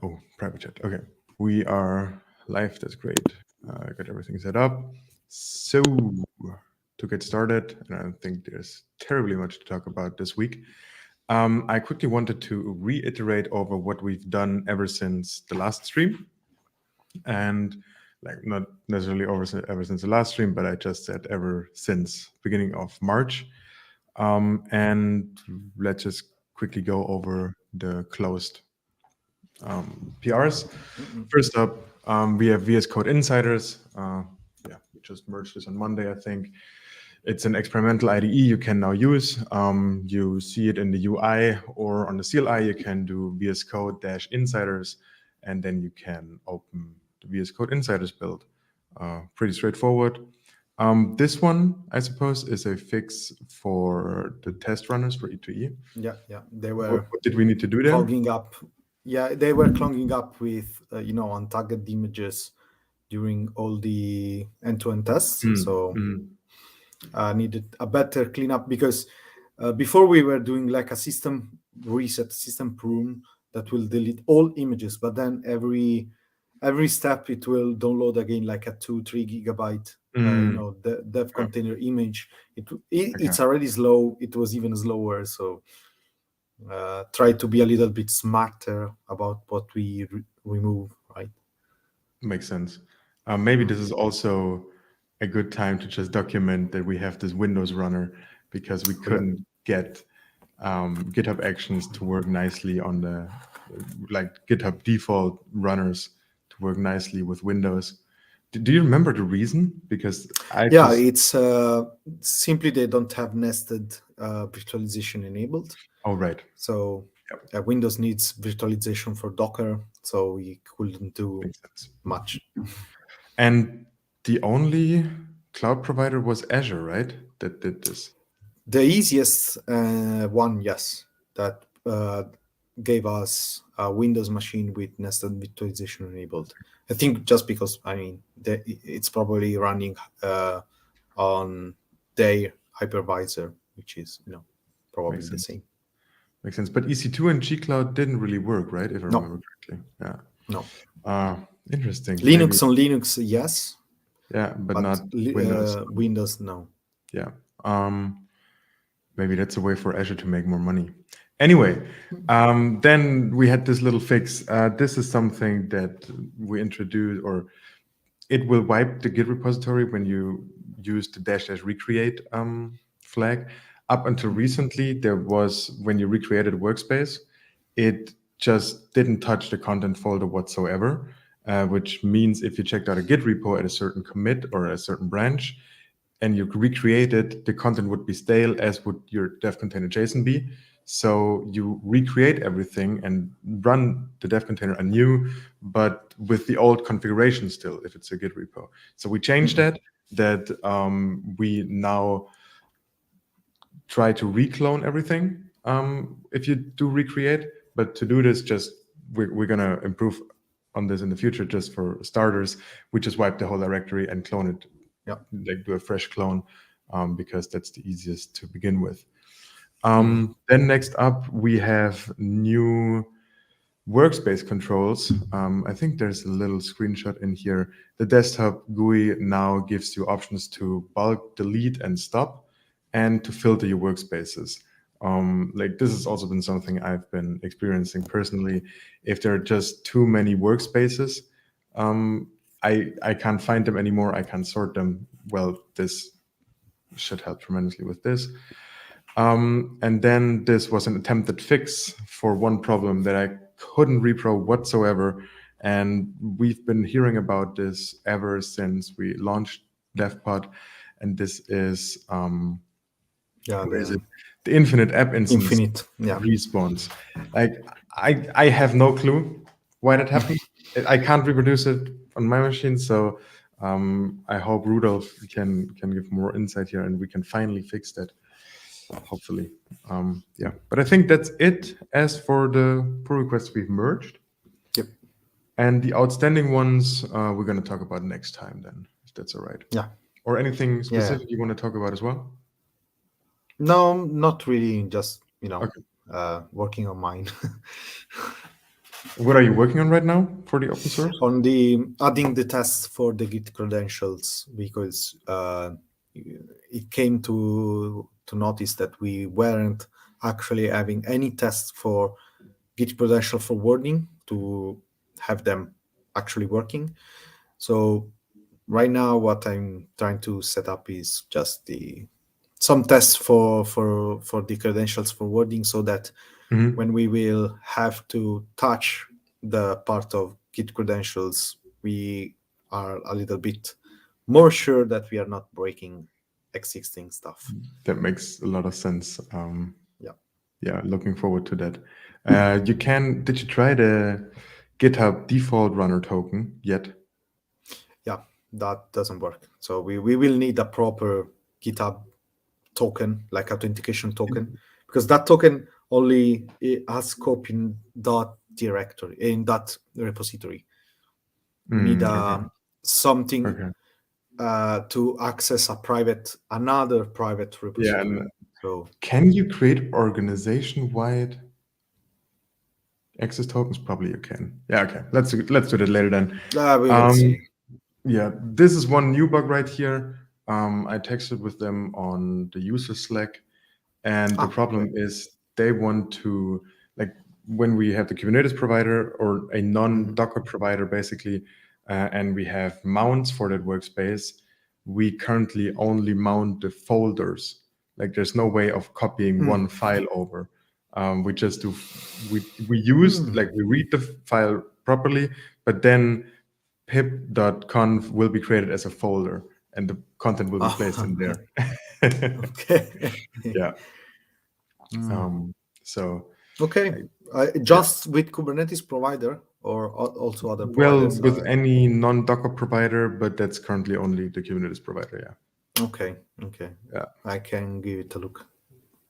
Oh, private chat. Okay. We are live. That's great. I got everything set up. So, to get started, and I don't think there's terribly much to talk about this week, I quickly wanted to reiterate over what we've done ever since the last stream. And like not necessarily ever since the last stream, but I just said ever since beginning of March. And let's just quickly go over the closed PRs. First up, we have VS Code Insiders. Yeah, we just merged this on Monday, I think. It's an experimental IDE you can now use. You see it in the UI or on the CLI, you can do VS Code -insiders, and then you can open the VS Code Insiders build. Pretty straightforward. This one, I suppose, is a fix for the test runners for E2E. Yeah. They were What did we need to do there? clogging up. Yeah, they were clogging up with untagged images during all the end-to-end tests. So needed a better cleanup because before we were doing like a system reset, system prune that will delete all images, but then every step it will download again like a 2-3 gigabyte the dev container image. It's already slow. It was even slower. So try to be a little bit smarter about what we remove, right? Makes sense. Maybe this is also a good time to just document that we have this Windows runner because we couldn't get GitHub Actions to work nicely on the GitHub default runners to work nicely with Windows. Do you remember the reason? Because it's simply they don't have nested virtualization enabled. Oh, right. So Windows needs virtualization for Docker, so we couldn't do much. And the only cloud provider was Azure, right? That did this. The easiest one, yes, that gave us a Windows machine with nested virtualization enabled. I think just because, it's probably running on their hypervisor, which is, probably the same. Makes sense. But EC2 and G-Cloud didn't really work, right? If I remember correctly. Yeah. No. Interesting. Linux on Linux, yes. Yeah, but not Windows. Windows, no. Yeah. Maybe that's a way for Azure to make more money. Anyway, then we had this little fix. This is something that we introduced, or it will wipe the Git repository when you use the --recreate flag. Up until recently, there was, when you recreated a workspace, it just didn't touch the content folder whatsoever, which means if you checked out a Git repo at a certain commit or a certain branch, and you recreate it, the content would be stale, as would your dev container JSON be. So you recreate everything and run the dev container anew, but with the old configuration still, if it's a Git repo. So we changed that we now try to reclone everything if you do recreate. But to do this, we're going to improve on this in the future. Just for starters, we just wipe the whole directory and clone it. Like do a fresh clone because that's the easiest to begin with. Then next up, we have new workspace controls. I think there's a little screenshot in here. The desktop GUI now gives you options to bulk, delete, and stop, and to filter your workspaces. This has also been something I've been experiencing personally. If there are just too many workspaces, I can't find them anymore. I can't sort them. Well, this should help tremendously with this. And then this was an attempted fix for one problem that I couldn't repro whatsoever. And we've been hearing about this ever since we launched DevPod. And this is, where is it? The infinite app instance respawns. I have no clue why that happened. I can't reproduce it on my machine, so I hope Rudolf can give more insight here, and we can finally fix that, hopefully. But I think that's it as for the pull requests we've merged. Yep. And the outstanding ones we're going to talk about next time then, if that's all right. Yeah. Or anything specific you want to talk about as well? No, not really. Just, working on mine. What are you working on right now for the open source? On the adding the tests for the Git credentials, because it came to notice that we weren't actually having any tests for Git credential forwarding to have them actually working. So right now, what I'm trying to set up is just some tests for the credentials forwarding, so that when we will have to touch the part of Git credentials, we are a little bit more sure that we are not breaking existing stuff. That makes a lot of sense. Yeah. Yeah, looking forward to that. Did you try the GitHub default runner token yet? Yeah, that doesn't work. So we will need a proper GitHub token, like authentication token, because that token only has scope in that directory, in that repository. We need Okay. something Okay. to access another private Yeah, repository. and So can you create organization-wide access tokens? Probably you can. Yeah, okay. Let's do that later then. we will see. Yeah, this is one new bug right here. I texted with them on the user Slack, and the problem Okay. is they want to, like, when we have the Kubernetes provider or a non-Docker provider, basically, and we have mounts for that workspace, we currently only mount the folders. Like, there's no way of copying one file over. We just do, we use, like, we read the file properly, but then pip.conf will be created as a folder and the content will be placed in there. Okay. Yeah. So, Okay. Just with Kubernetes provider, or also other well, providers with are... any non-Docker provider, but that's currently only the Kubernetes provider. Yeah. Okay. Yeah. I can give it a look.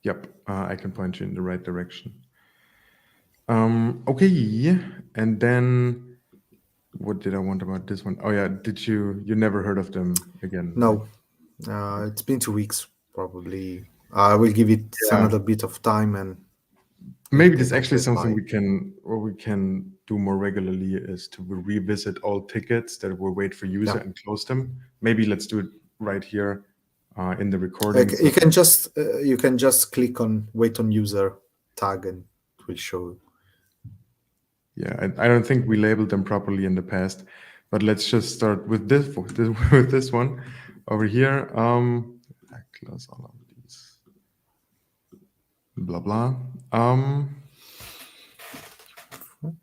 Yep. I can point you in the right direction. Okay. And then what did I want about this one? Oh yeah. You never heard of them again? No, it's been 2 weeks, probably. I will give it Yeah. another bit of time, and Maybe if they this is don't actually something reply... we can do more regularly, is to revisit all tickets that will wait for user and close them. Maybe let's do it right here in the recording. You can just click on wait on user tag, and it will show. Yeah, I don't think we labeled them properly in the past, but let's just start with this with this one over here. I close all of these. Blah blah.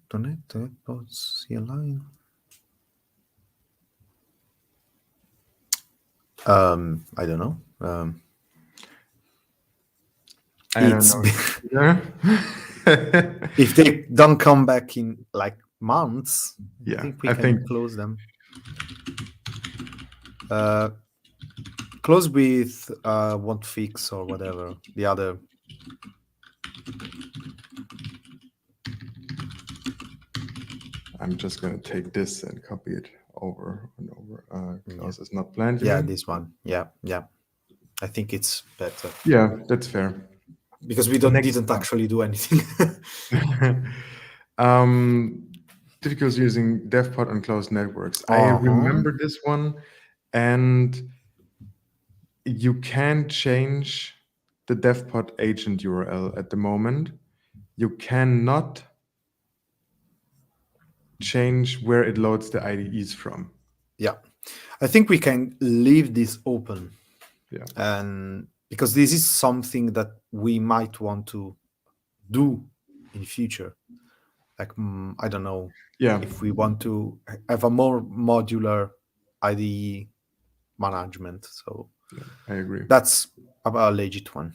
Donate CLI. I don't know. I don't know. If they don't come back in like months, yeah, I think we can close them. Close with won't fix or whatever the other. I'm just gonna take this and copy it over and over. Close is not planned. Yeah, this one. Yeah. I think it's better. Yeah, that's fair. Because we didn't actually do anything. Difficulties using DevPod on closed networks. I remember this one, and you can change the DevPod agent URL at the moment. You cannot change where it loads the IDEs from. Yeah, I think we can leave this open. Yeah, and because this is something that we might want to do in the future. Like, I don't know. Yeah. If we want to have a more modular IDE management. So yeah, I agree. That's a legit one.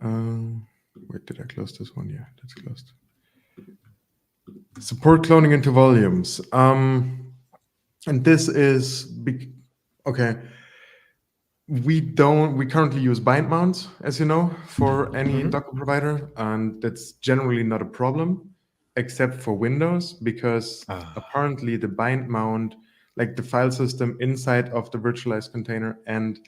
Wait, did I close this one? Yeah, that's closed. Support cloning into volumes. And this is big. Okay. We currently use bind mounts, as you know, for any Docker provider, and that's generally not a problem, except for Windows, because apparently the bind mount, like the file system inside of the virtualized container and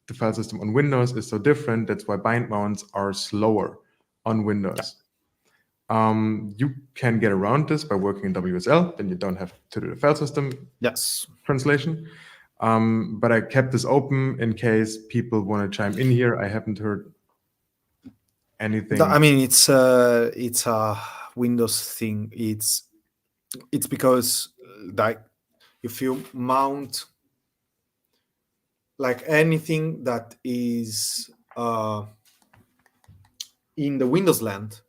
the file system on Windows is so different. That's why bind mounts are slower on Windows. You can get around this by working in WSL, then you don't have to do the file system translation. But I kept this open in case people want to chime in here. I haven't heard anything. I mean, it's a Windows thing. It's because like if you mount like anything that is in the Windows land,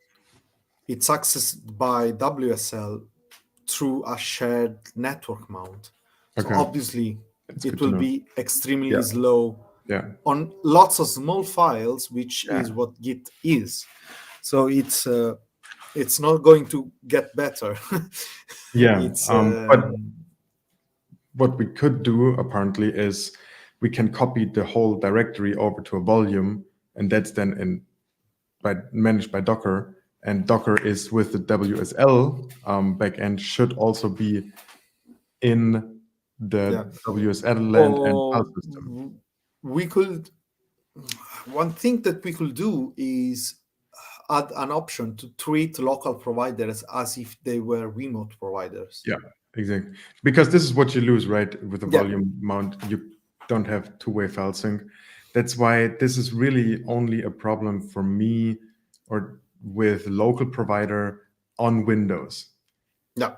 it's accessed by WSL through a shared network mount. So obviously it will be extremely slow on lots of small files, which is what Git is. So it's not going to get better. But what we could do apparently is we can copy the whole directory over to a volume, and that's then managed by Docker. And Docker is with the WSL backend should also be in the WSL land and file system. We could. One thing that we could do is add an option to treat local providers as if they were remote providers. Yeah, exactly. Because this is what you lose, right? With the volume mount, you don't have two-way file sync. That's why this is really only a problem for me or with local provider on Windows. Yeah,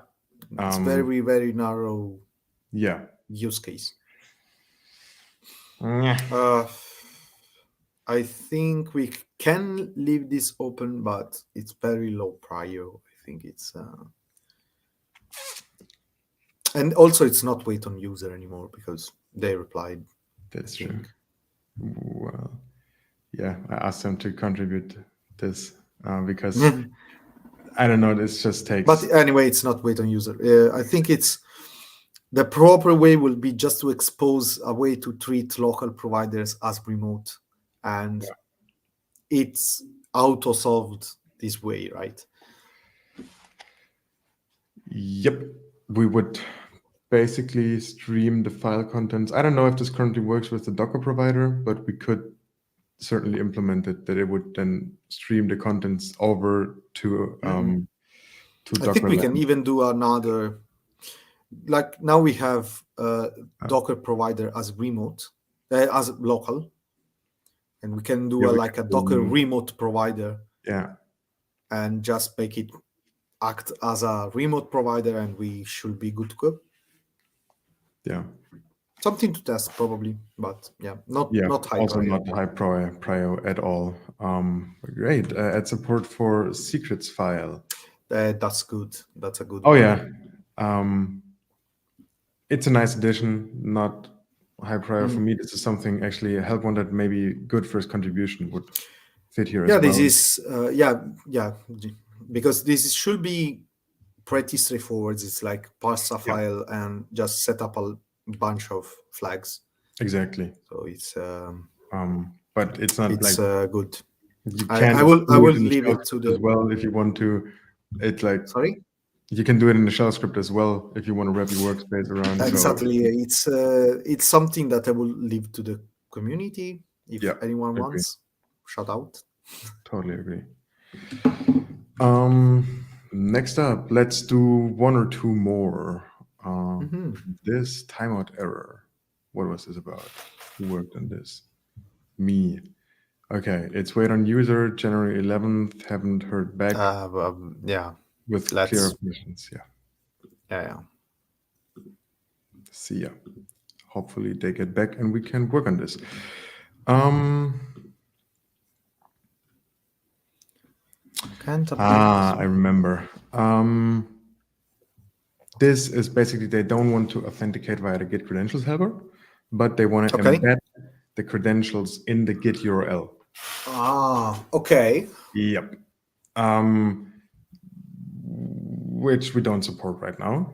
it's very, very narrow use case. I think we can leave this open, but it's very low prior. I think it's and also it's not wait on user anymore because they replied. That's true. Well, yeah, I asked them to contribute this because I don't know, this just takes. But anyway, it's not wait on user. I think it's the proper way will be just to expose a way to treat local providers as remote, and it's auto solved this way, right? Yep, we would basically stream the file contents. I don't know if this currently works with the Docker provider, but we could certainly implement it, that it would then stream the contents over to Docker. I think we can even do another, like now we have Docker provider as remote, as local, and we can do like a Docker remote provider. Yeah. And just make it act as a remote provider, and we should be good to go. Yeah. Something to test probably, but not high also prior. Not high prior at all. Great. Add support for secrets file. That's good. That's a good. Oh yeah. It's a nice addition. Not high prior for me. This is something actually a help one that maybe good first contribution would fit here. Yeah, this is because this should be pretty straightforward. It's like parse a file and just set up a bunch of flags. Exactly. So it's but it's not good. You can I will leave it to the as well if you want to. It's like sorry. You can do it in the shell script as well if you want to wrap your workspace around. Exactly. So. It's something that I will leave to the community. If anyone wants, shout out. Totally agree. Next up, let's do one or two more. This timeout error. What was this about? Who worked on this? Me. Okay, it's wait on user, January 11th. Haven't heard back. With clear questions. Yeah. See ya. Hopefully they get back and we can work on this. I remember. This is basically they don't want to authenticate via the Git credentials helper, but they want to embed the credentials in the Git URL. Okay. Yep. Which we don't support right now.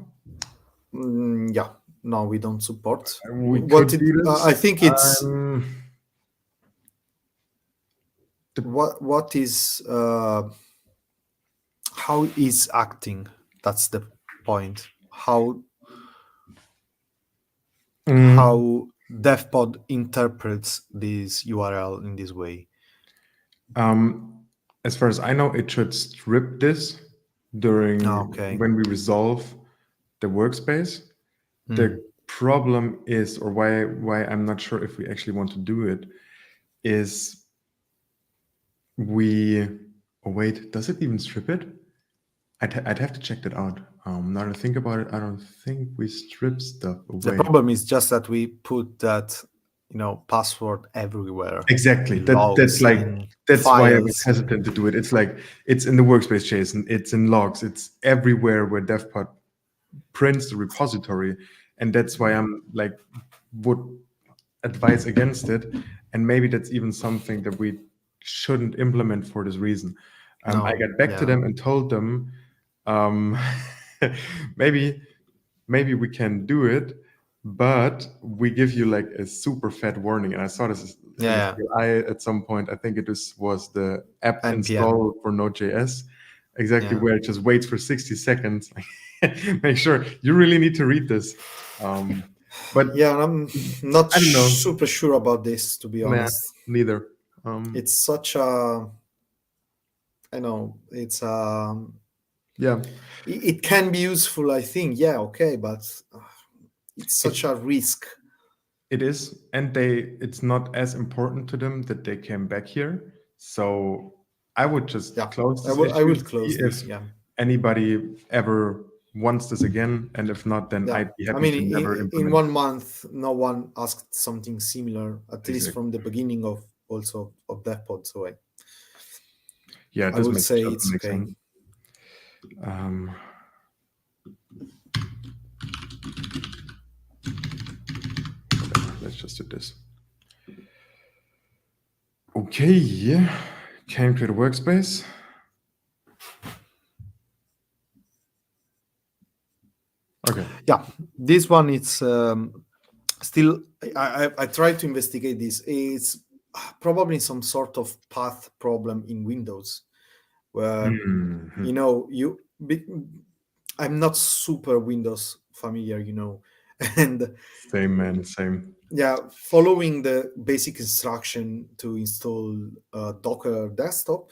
No, we don't support. I think it's what is how is acting. That's the point. How DevPod interprets this URL in this way. as far as I know, it should strip this during Okay. when we resolve the workspace. The problem is, or why I'm not sure if we actually want to do it, is we. Oh wait, does it even strip it? I'd have to check that out. Now that I think about it, I don't think we strip stuff The away. problem is just that we put that, password everywhere. Exactly. In logs, That's why I was files. hesitant to do it. It's like it's in the workspace JSON, it's in logs, it's everywhere where DevPod prints the repository, and that's why I'm like would advise against it. And maybe that's even something that we shouldn't implement for this reason. I got back to them and told them maybe we can do it, but we give you like a super fat warning. And I saw this in the CLI at some point. I think it was the app NPM. install for Node.js, exactly, where it just waits for 60 seconds. Make sure you really need to read this. But yeah, I'm not I don't know. super sure about this, to be honest. Neither. It's such a, I know, it's yeah. It can be useful, I think. Yeah, okay, but it's such a risk. It is, and it's not as important to them that they came back here. So I would just close this issue. I will close this. If anybody ever wants this again, and if not, then I'd be happy to never implement. In 1 month, no one asked something similar, at least from the beginning of DevPod. So yeah, I would say it's okay. Sense. Let's just do this. Okay, can create a workspace. Okay. Yeah, this one it's still. I tried to investigate this. It's probably some sort of path problem in Windows, where I'm not super Windows familiar, and same. Yeah, following the basic instruction to install Docker desktop,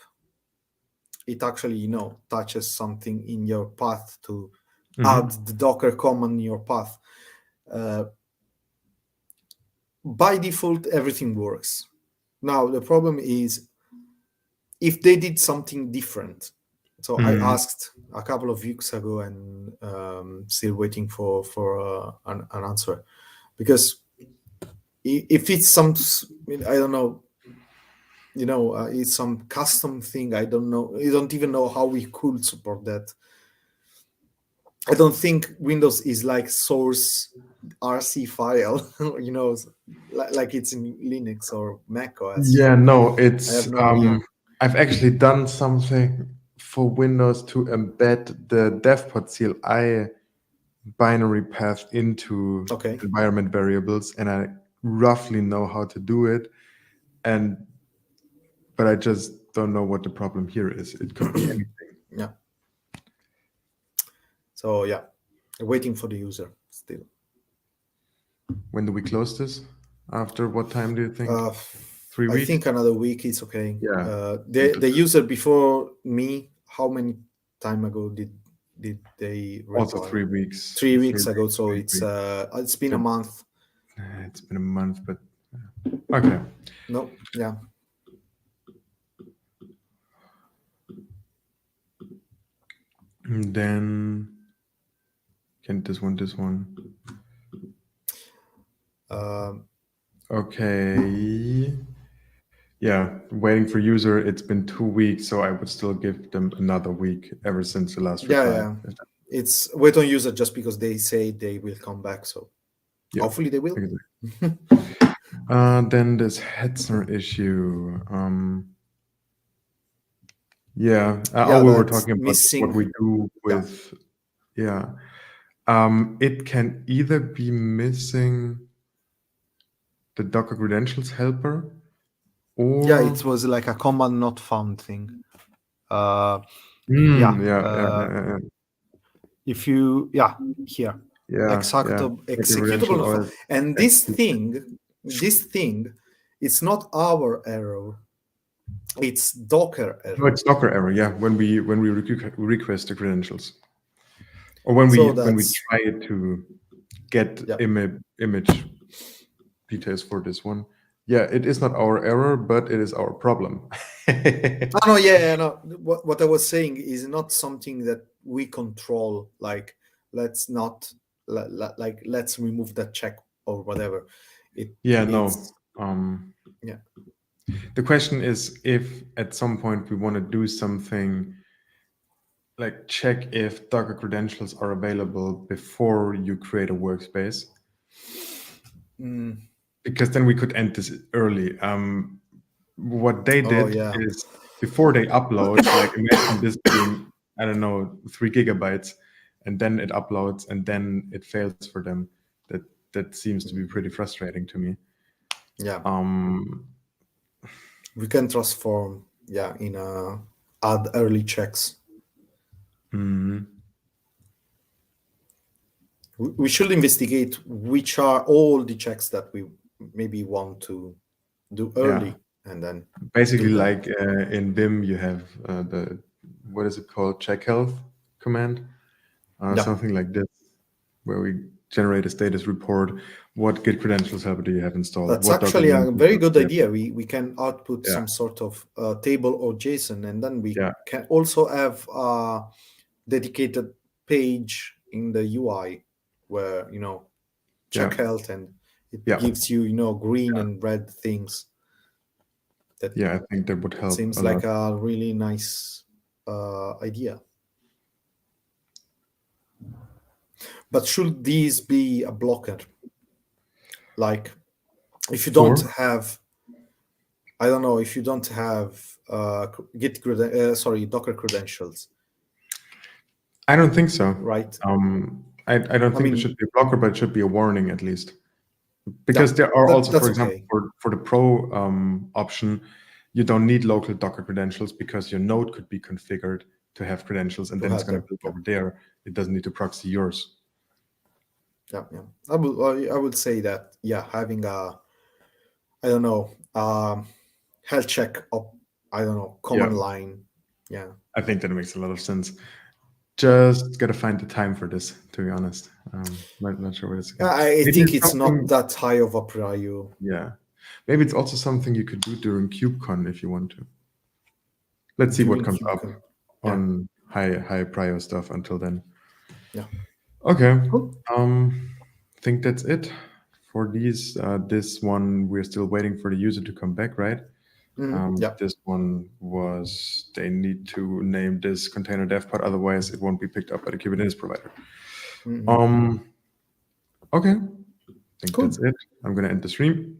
it actually touches something in your path to add the Docker command in your path. By default, everything works. Now the problem is if they did something different. So I asked a couple of weeks ago, and still waiting for an answer, because if it's some, I don't know, it's some custom thing. I don't know. I don't even know how we could support that. I don't think Windows is like source RC file, like it's in Linux or Mac OS. Yeah, no, it's. I have no idea. I've actually done something for Windows to embed the DevPod CLI binary path into environment variables, and I roughly know how to do it, but I just don't know what the problem here is. It could be anything. Yeah. So yeah, waiting for the user still. When do we close this? After what time do you think? 3 weeks? I think another week is okay. Yeah. The user before me, how many time ago did they reply? Also 3 weeks. 3 weeks ago. So it's been a month. It's been a month, but okay. No, yeah. And then this one. Okay. Yeah, waiting for user. It's been 2 weeks, so I would still give them another week ever since the last reply. Yeah. It's wait on user just because they say they will come back. So hopefully they will. Exactly. Then this Hetzner issue. We were talking about what we do with. It can either be missing the Docker credentials helper, or it was like a command not found thing. If you here executable not found. And this thing, it's not our error. It's Docker No, error. it's Docker error. Yeah, when we request the credentials, or when So we that's try to get yeah. image details for this one. Yeah, it is not our error, but it is our problem. Oh, no, yeah, no. What I was saying is not something that we control. Like, let's not like let's remove that check or whatever. Yeah, no. It's yeah. The question is if at some point we want to do something like check if Docker credentials are available before you create a workspace, because then we could end this early. What they Oh, did yeah. is before they upload, like imagine this being, I don't know, 3 gigabytes, and then it uploads and then it fails for them. That seems to be pretty frustrating to me. Yeah. Um, We can transform, yeah, in add early checks. mhm. We should investigate which are all the checks that we maybe want to do Yeah, early and then basically do them. like in Vim, you have the, what is it called? Check health command, Yeah, something like this, where we generate a status report. What Git credentials do you have installed? that's What Docker actually a credentials very do good you have? idea. We can output Yeah, some sort of table or JSON, and then we yeah, can also have a dedicated page in the UI where yeah, check health, and it yeah, gives you green and red things. That yeah. I think that would help seems a lot. like a really nice idea. But should these be a blocker? Like, if you don't For have, I don't know, if you don't have Docker credentials, I don't think so. right? I don't I think it mean, should be a blocker, but it should be a warning at least. yeah, Because there are also, that's for example, okay. for the pro option, you don't need local Docker credentials because your node could be configured to have credentials, and To then it's have going to them. build Yeah, over there. It doesn't need to proxy yours. yeah, yeah. I would say that, yeah, having I don't know, health check up, I don't know, Yeah, command line. Yeah. I think that makes a lot of sense. Just gotta find the time for this, to be honest. Not sure what it's again. I Maybe think it's it's not something. that high of a priority. Yeah, maybe it's also something you could do during KubeCon if you want to. Let's see what During comes up KubeCon. Yeah, on high prio stuff until then. yeah. Okay. Cool. Think that's it for these. This one we're still waiting for the user to come back, right? Yeah. This one was they need to name this container DevPod, otherwise it won't be picked up by the Kubernetes provider. Mhm. Okay, I think that's Cool. it. I'm gonna end the stream.